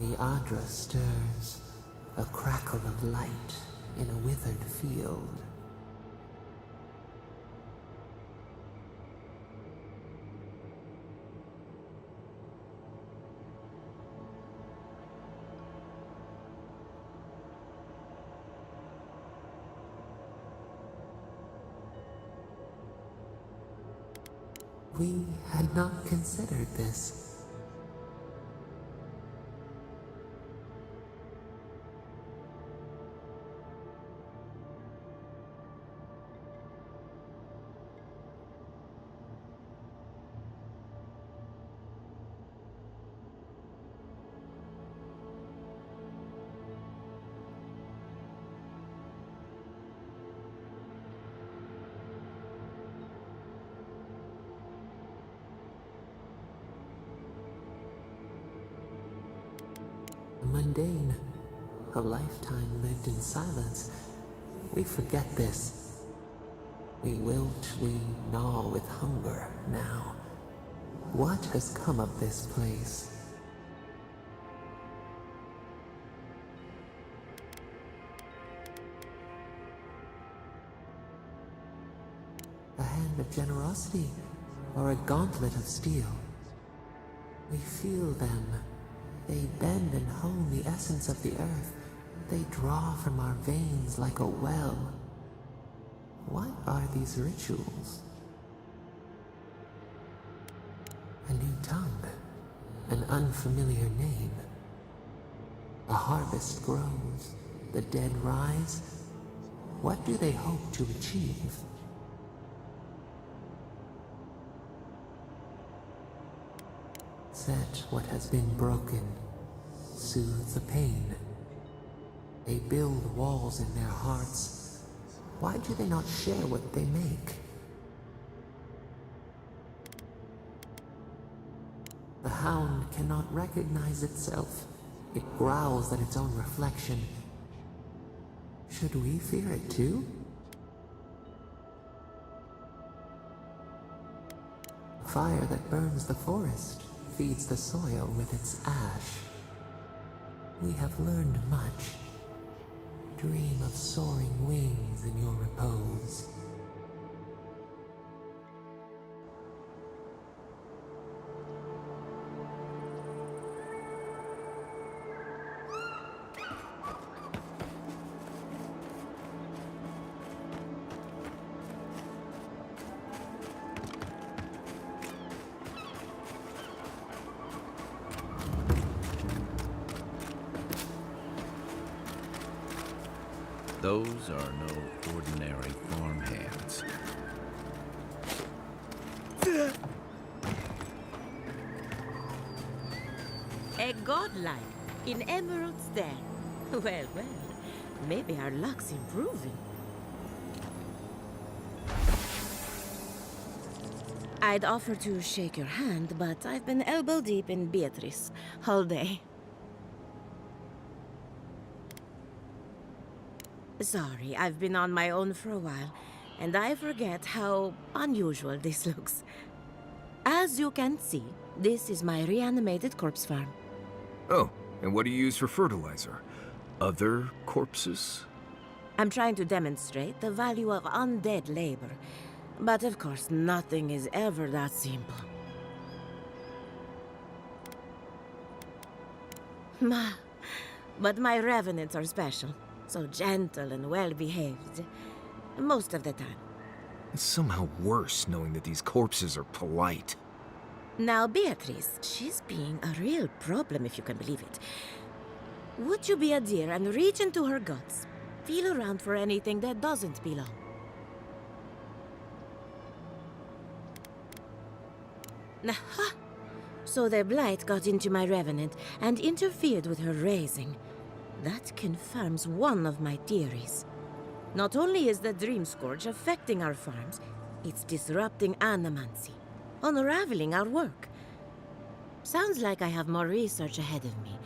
The Adra stirs, a crackle of light in a withered field. We had not considered this. Mundane, a lifetime lived in silence. We forget this. We wilt, we gnaw with hunger now. What has come of this place? A hand of generosity, or a gauntlet of steel? We feel them. They bend and hone the essence of the earth. They draw from our veins like a well. What are these rituals? A new tongue, an unfamiliar name. A harvest grows, the dead rise. What do they hope to achieve? Set what has been broken, soothe the pain. They build walls in their hearts. Why do they not share what they make? The hound cannot recognize itself. It growls at its own reflection. Should we fear it too? A fire that burns the forest feeds the soil with its ash. We have learned much. Dream of soaring wings in your repose. Those are no ordinary farmhands. A godlike in Emerald's Den. Well, maybe our luck's improving. I'd offer to shake your hand, but I've been elbow deep in Beatrice all day. Sorry, I've been on my own for a while, and I forget how unusual this looks. As you can see, this is my reanimated corpse farm. Oh, and what do you use for fertilizer? Other corpses? I'm trying to demonstrate the value of undead labor, but of course nothing is ever that simple. But my revenants are special. So gentle and well-behaved. Most of the time. It's somehow worse knowing that these corpses are polite. Now, Beatrice, she's being a real problem, if you can believe it. Would you be a dear and reach into her guts? Feel around for anything that doesn't belong. Aha! So the blight got into my revenant and interfered with her raising. That confirms one of my theories. Not only is the Dream Scourge affecting our farms, it's disrupting animancy, unraveling our work. Sounds like I have more research ahead of me,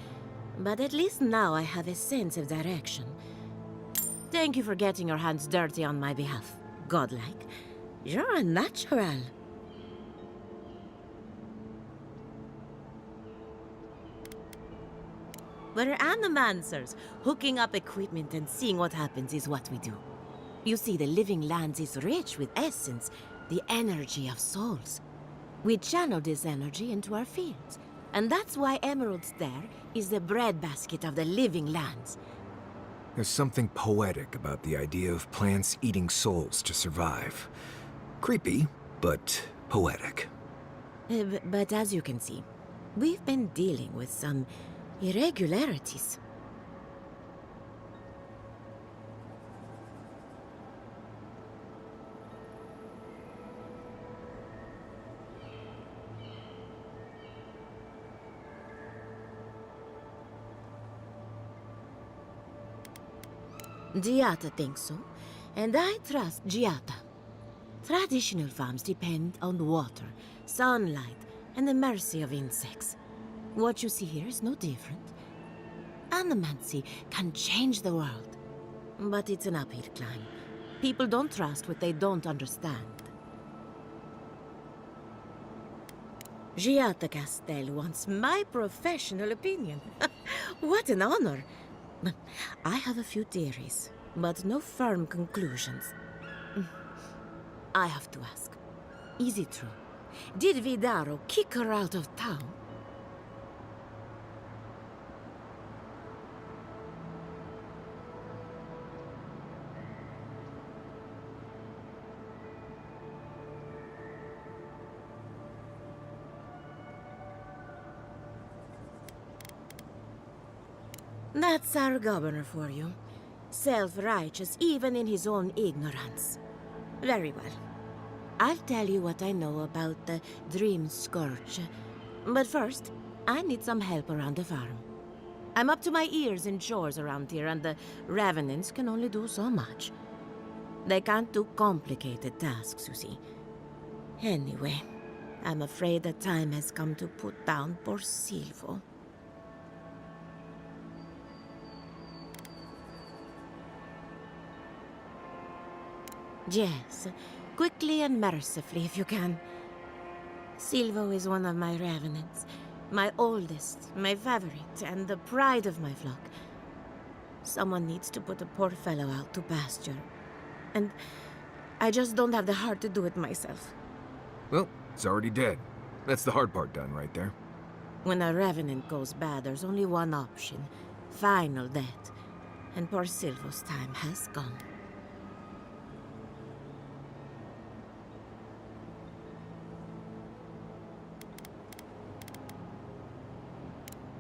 but at least now I have a sense of direction. Thank you for getting your hands dirty on my behalf, godlike. You're a natural. We're animancers. Hooking up equipment and seeing what happens is what we do. You see, the living lands is rich with essence, the energy of souls. We channel this energy into our fields. And that's why Emerald's there is the breadbasket of the living lands. There's something poetic about the idea of plants eating souls to survive. Creepy, but poetic. But as you can see, we've been dealing with some irregularities. Giata thinks so, and I trust Giata. Traditional farms depend on water, sunlight, and the mercy of insects. What you see here is no different. Animancy can change the world, but it's an uphill climb. People don't trust what they don't understand. Giata Castel wants my professional opinion. What an honor! I have a few theories, but no firm conclusions. I have to ask, is it true? Did Vidaro kick her out of town? That's our governor for you. Self-righteous even in his own ignorance. Very well. I'll tell you what I know about the Dream Scourge. But first, I need some help around the farm. I'm up to my ears in chores around here, and the Revenants can only do so much. They can't do complicated tasks, you see. Anyway, I'm afraid the time has come to put down poor Silvo. Yes, quickly and mercifully if you can. Silvo is one of my revenants, my oldest, my favorite, and the pride of my flock. Someone needs to put a poor fellow out to pasture, and I just don't have the heart to do it myself. Well, it's already dead. That's the hard part done right there. When a revenant goes bad, there's only one option: final death. And poor Silvo's time has gone.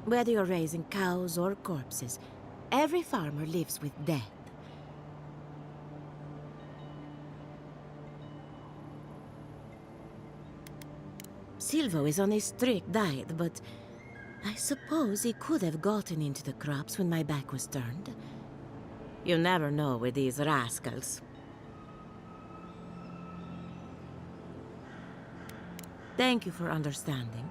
Whether you're raising cows or corpses, every farmer lives with death. Silvo is on a strict diet, but I suppose he could have gotten into the crops when my back was turned. You never know with these rascals. Thank you for understanding.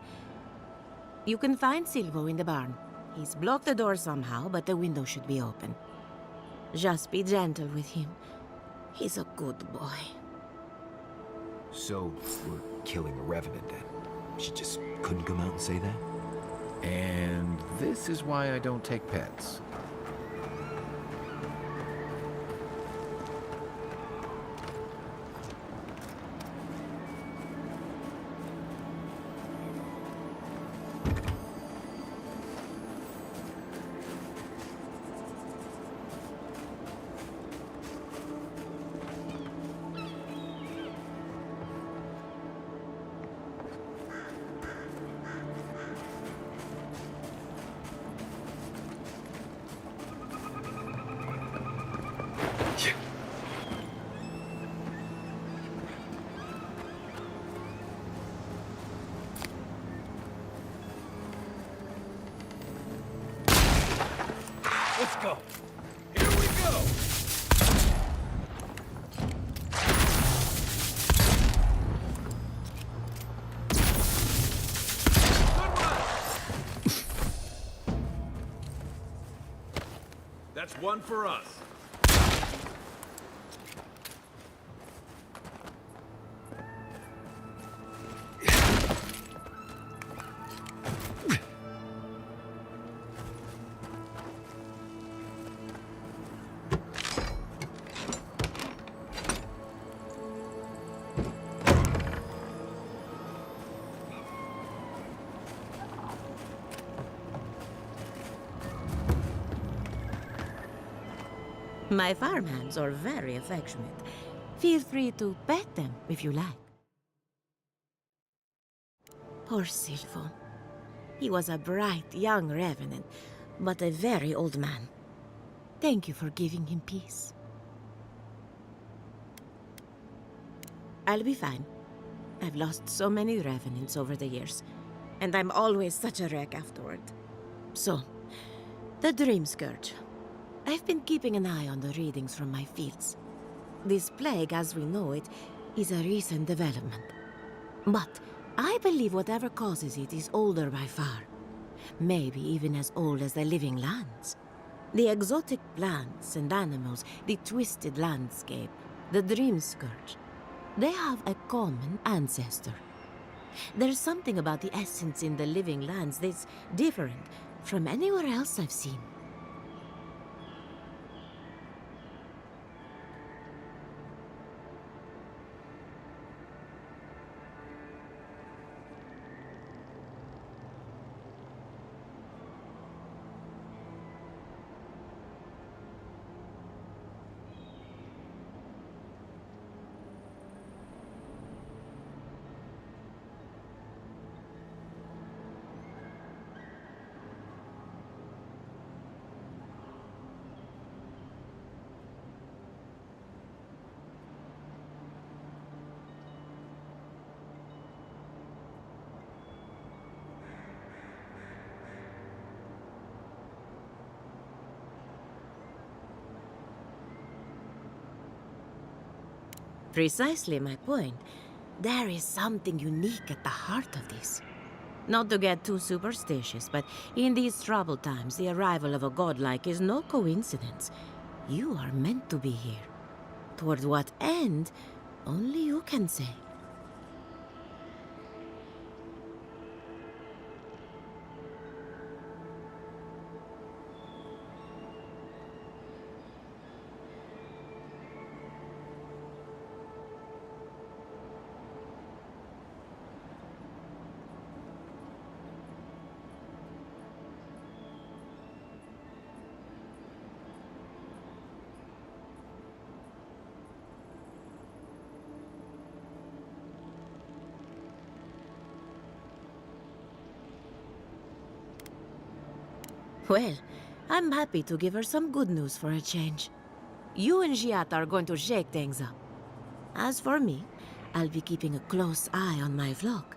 You can find Silvo in the barn. He's blocked the door somehow, but the window should be open. Just be gentle with him. He's a good boy. So, we're killing a revenant then? She just couldn't come out and say that? And this is why I don't take pets. Let's go. Here we go. Good run. That's one for us. My farmhands are very affectionate. Feel free to pet them if you like. Poor Silvo. He was a bright young revenant, but a very old man. Thank you for giving him peace. I'll be fine. I've lost so many revenants over the years, and I'm always such a wreck afterward. So, the Dream Scourge. I've been keeping an eye on the readings from my fields. This plague, as we know it, is a recent development. But I believe whatever causes it is older by far. Maybe even as old as the living lands. The exotic plants and animals, the twisted landscape, the Dream Scourge. They have a common ancestor. There's something about the essence in the living lands that's different from anywhere else I've seen. Precisely my point. There is something unique at the heart of this. Not to get too superstitious, but in these troubled times, the arrival of a godlike is no coincidence. You are meant to be here. Toward what end, only you can say. Well, I'm happy to give her some good news for a change. You and Giat are going to shake things up. As for me, I'll be keeping a close eye on my flock.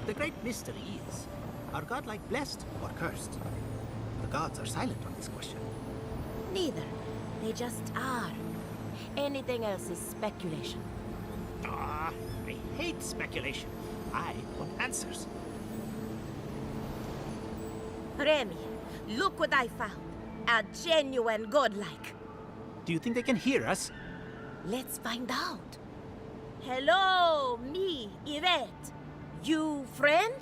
The great mystery is, are godlike blessed or cursed? The gods are silent on this question. Neither. They just are. Anything else is speculation. Ah, I hate speculation. I want answers. Remy, look what I found. A genuine godlike. Do you think they can hear us? Let's find out. Hello, me, Yvette. You friend?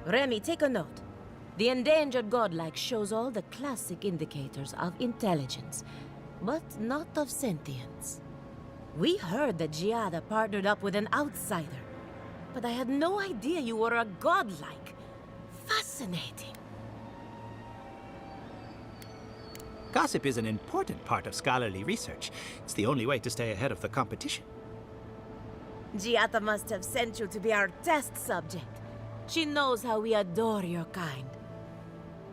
Remy, take a note. The endangered godlike shows all the classic indicators of intelligence, but not of sentience. We heard that Giada partnered up with an outsider, but I had no idea you were a godlike. Fascinating. Gossip is an important part of scholarly research. It's the only way to stay ahead of the competition. Giada must have sent you to be our test subject. She knows how we adore your kind.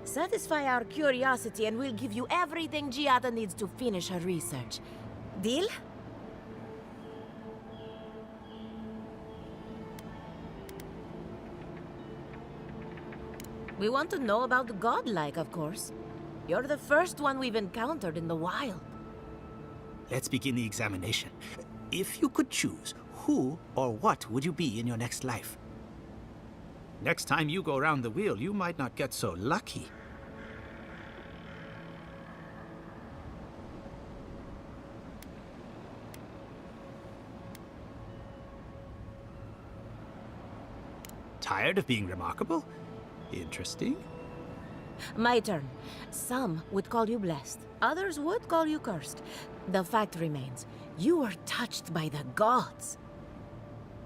Satisfy our curiosity and we'll give you everything Giada needs to finish her research. Deal? We want to know about the godlike, of course. You're the first one we've encountered in the wild. Let's begin the examination. If you could choose, who or what would you be in your next life? Next time you go round the wheel, you might not get so lucky. Tired of being remarkable? Interesting. My turn. Some would call you blessed. Others would call you cursed. The fact remains, you were touched by the gods.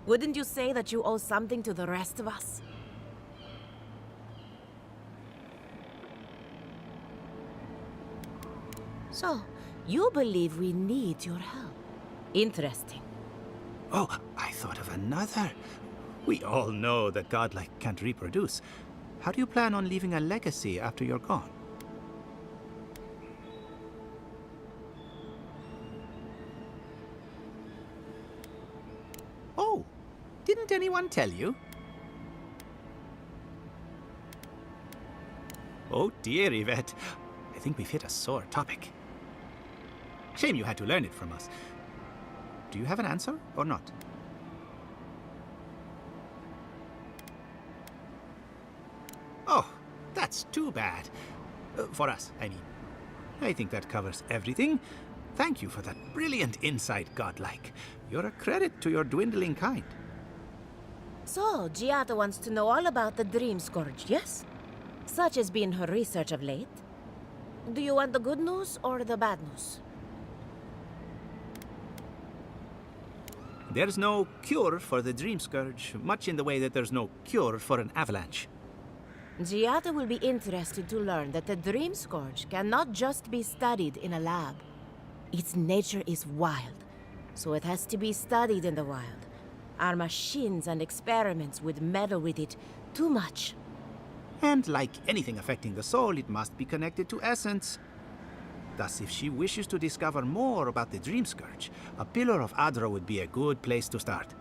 Wouldn't you say that you owe something to the rest of us? So, you believe we need your help. Interesting. Oh, I thought of another. We all know that godlike can't reproduce. How do you plan on leaving a legacy after you're gone? Oh, didn't anyone tell you? Oh dear, Yvette. I think we've hit a sore topic. Shame you had to learn it from us. Do you have an answer or not? Oh, that's too bad. For us, I mean. I think that covers everything. Thank you for that brilliant insight, godlike. You're a credit to your dwindling kind. So, Giada wants to know all about the Dream Scourge, yes? Such has been her research of late. Do you want the good news or the bad news? There's no cure for the Dream Scourge, much in the way that there's no cure for an avalanche. Giada will be interested to learn that the Dream Scourge cannot just be studied in a lab. Its nature is wild, so it has to be studied in the wild. Our machines and experiments would meddle with it too much. And like anything affecting the soul, it must be connected to essence. Thus, if she wishes to discover more about the Dream Scourge, a Pillar of Adra would be a good place to start.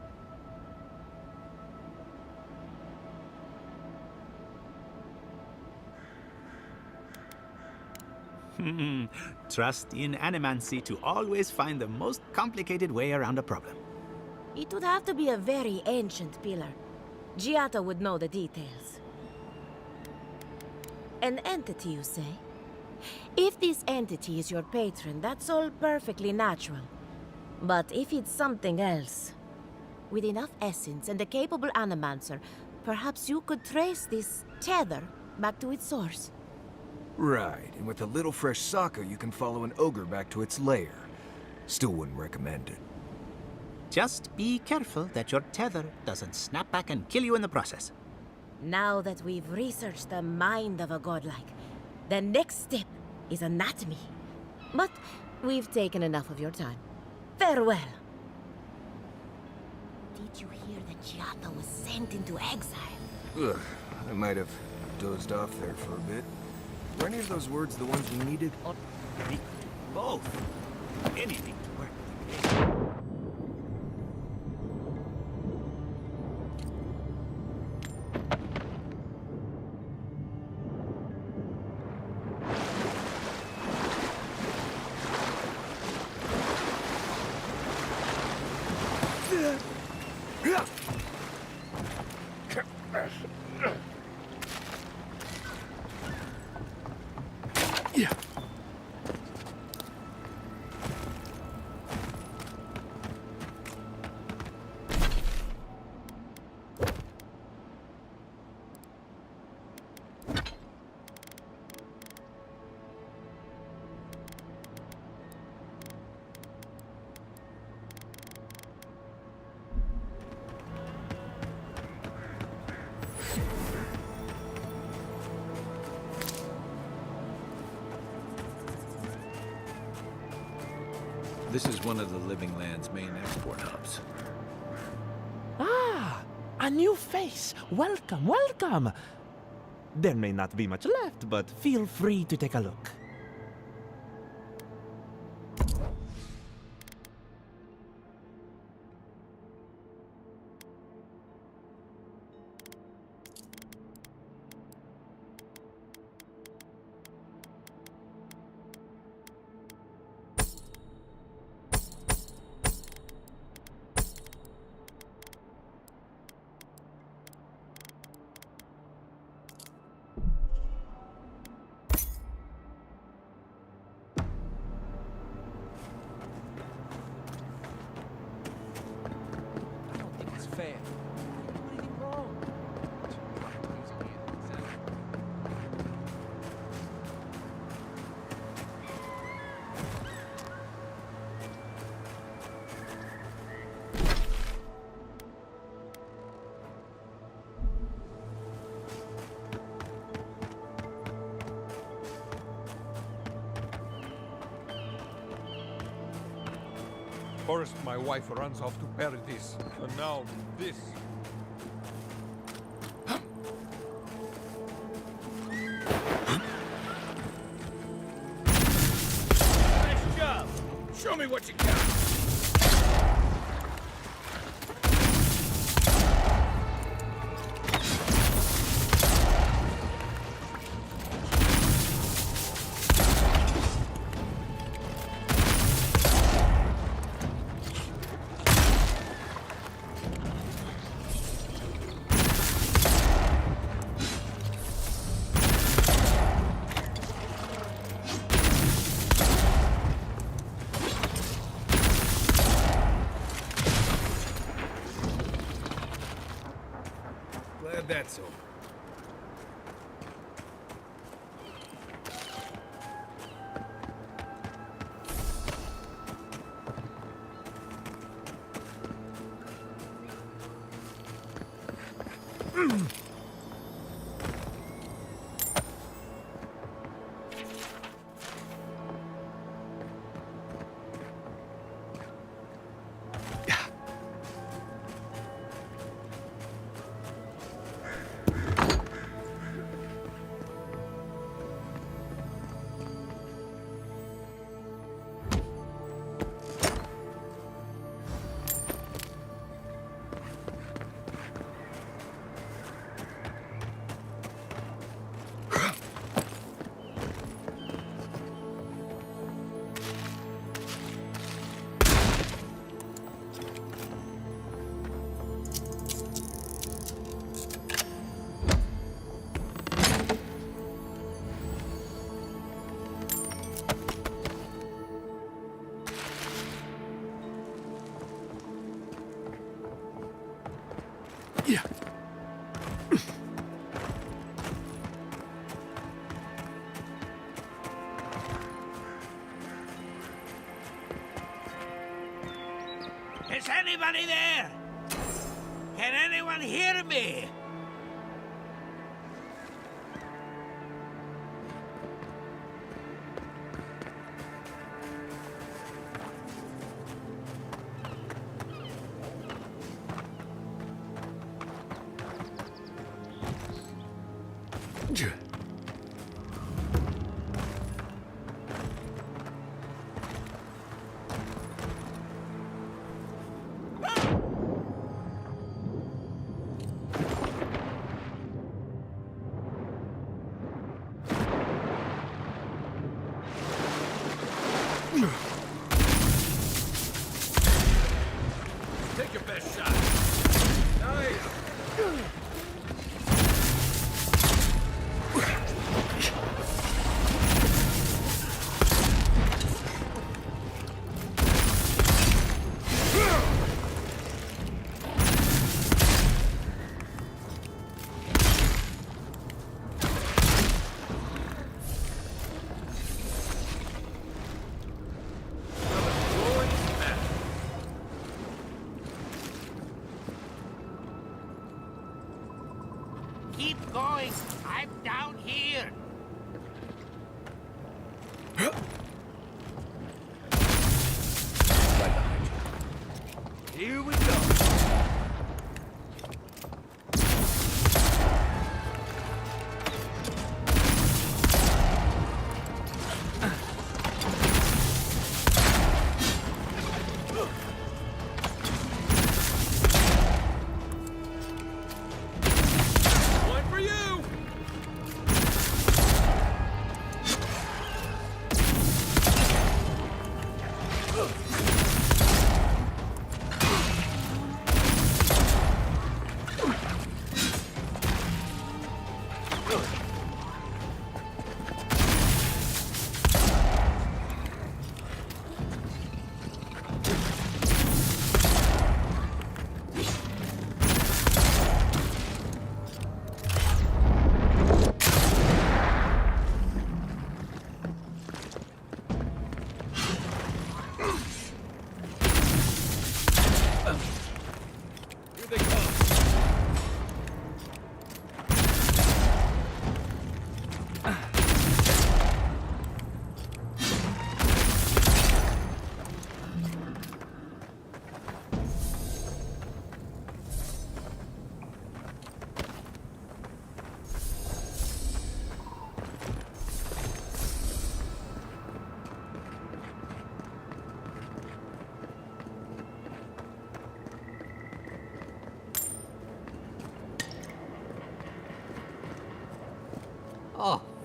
Trust in animancy to always find the most complicated way around a problem. It would have to be a very ancient pillar. Giada would know the details. An entity, you say? If this entity is your patron, that's all perfectly natural. But if it's something else, with enough essence and a capable animancer, perhaps you could trace this tether back to its source. Right, and with a little fresh sake, you can follow an ogre back to its lair. Still wouldn't recommend it. Just be careful that your tether doesn't snap back and kill you in the process. Now that we've researched the mind of a godlike, the next step is anatomy. But we've taken enough of your time. Farewell. Did you hear that Giada was sent into exile? Ugh, I might have dozed off there for a bit. Were any of those words the ones we needed? We could do both. Anything to work with the case. Yeah. This is one of the Living Land's main export hubs. Ah, a new face. Welcome, welcome. There may not be much left, but feel free to take a look. First, my wife runs off to paradise, and now this. Nice job! Show me what you got! Glad that's over. Is anybody there? Can anyone hear me? Take your best shot. Nice.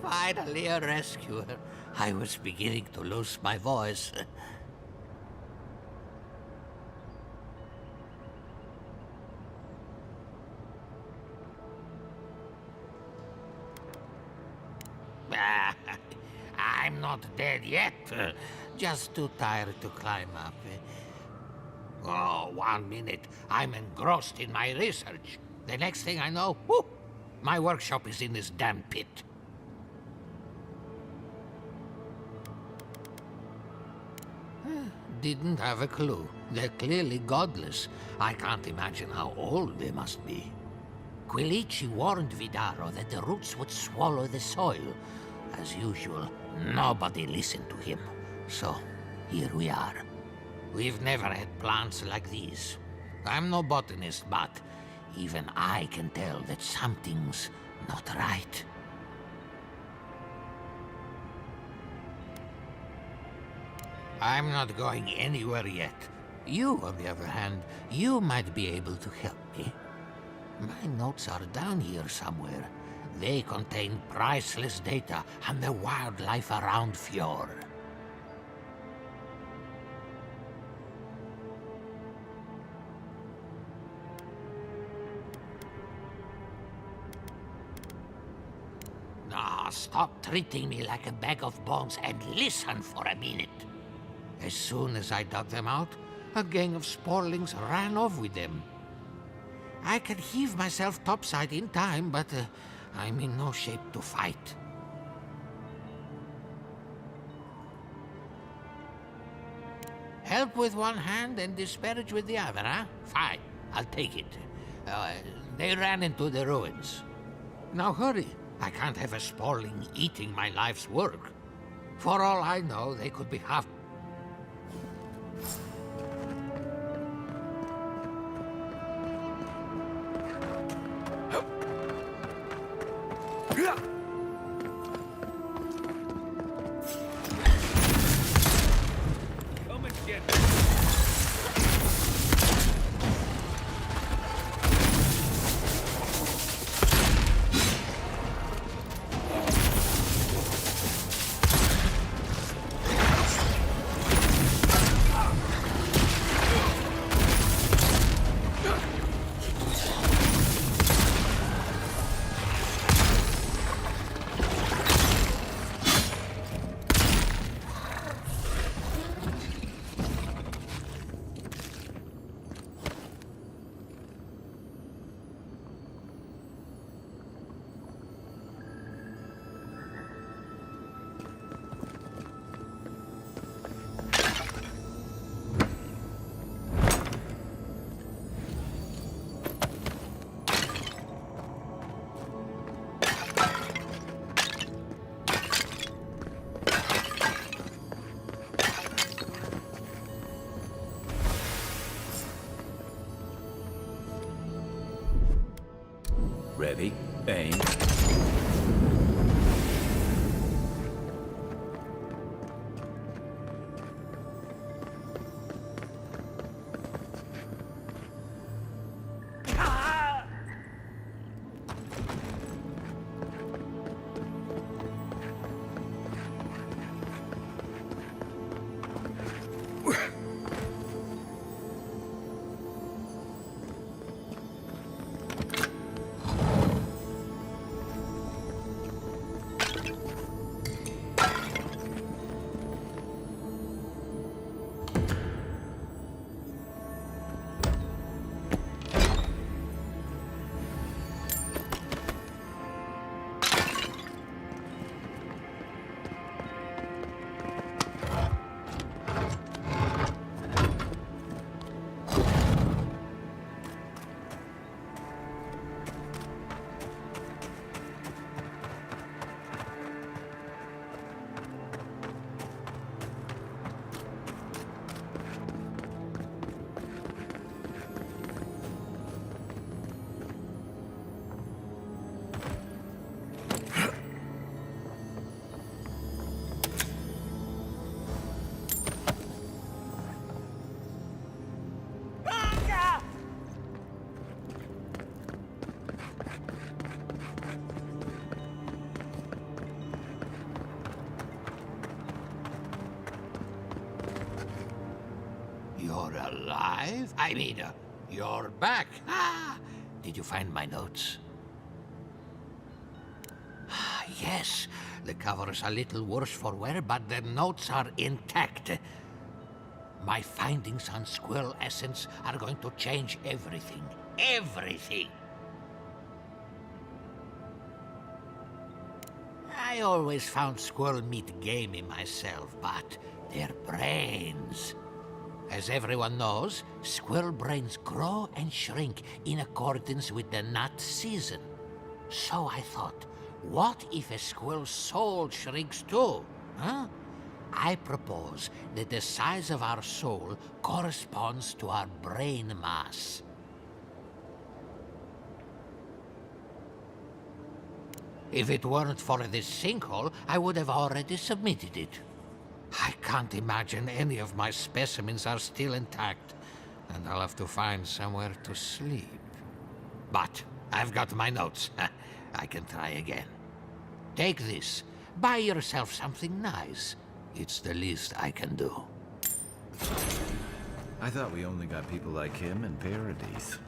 Finally a rescuer. I was beginning to lose my voice. I'm not dead yet. Just too tired to climb up. Oh, 1 minute. I'm engrossed in my research. The next thing I know, whoop, my workshop is in this damn pit. Didn't have a clue. They're clearly godless. I can't imagine how old they must be. Quilici warned Vidaro that the roots would swallow the soil. As usual, nobody listened to him. So, here we are. We've never had plants like these. I'm no botanist, but even I can tell that something's not right. I'm not going anywhere yet. You, on the other hand, you might be able to help me. My notes are down here somewhere. They contain priceless data on the wildlife around Fjord. Now, stop treating me like a bag of bones and listen for a minute. As soon as I dug them out, a gang of sporlings ran off with them. I can heave myself topside in time, but I'm in no shape to fight. Help with one hand and disparage with the other, huh? Fine, I'll take it. They ran into the ruins. Now hurry. I can't have a sporling eating my life's work. For all I know, they could be half... Ready, aim. You're alive? I mean, you're back. Ah, did you find my notes? Ah, yes, the cover's a little worse for wear, but the notes are intact. My findings on squirrel essence are going to change everything. Everything! I always found squirrel meat gamey myself, but their brains... As everyone knows, squirrel brains grow and shrink in accordance with the nut season. So I thought, what if a squirrel's soul shrinks too? Huh? I propose that the size of our soul corresponds to our brain mass. If it weren't for this sinkhole, I would have already submitted it. I can't imagine any of my specimens are still intact, and I'll have to find somewhere to sleep. But I've got my notes. I can try again. Take this. Buy yourself something nice. It's the least I can do. I thought we only got people like him in Paradise.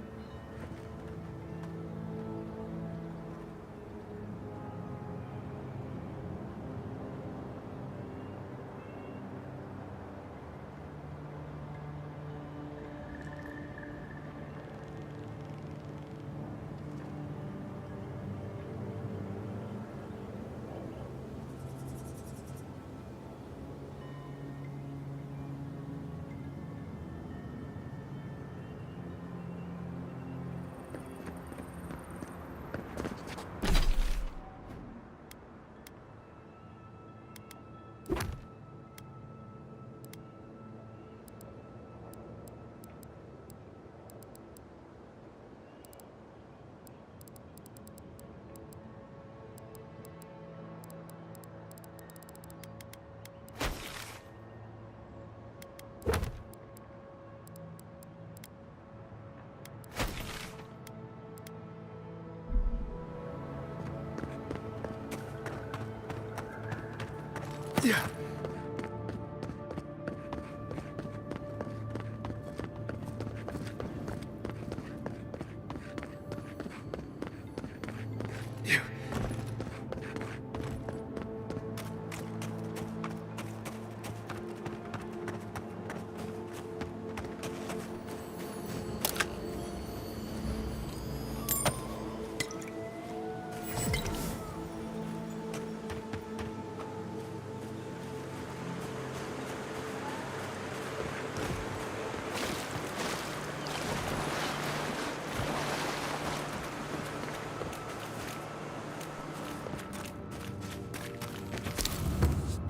Yeah.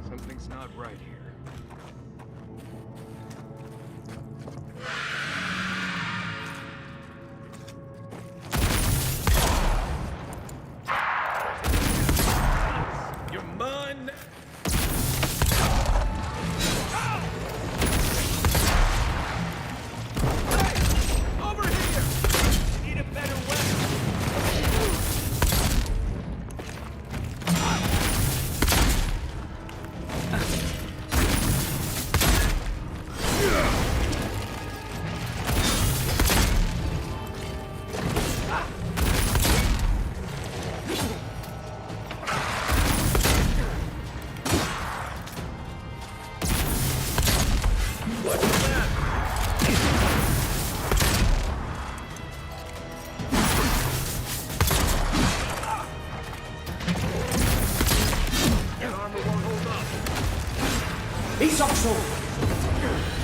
Something's not right here. You're mine! Over here! Need a better weapon! He's off.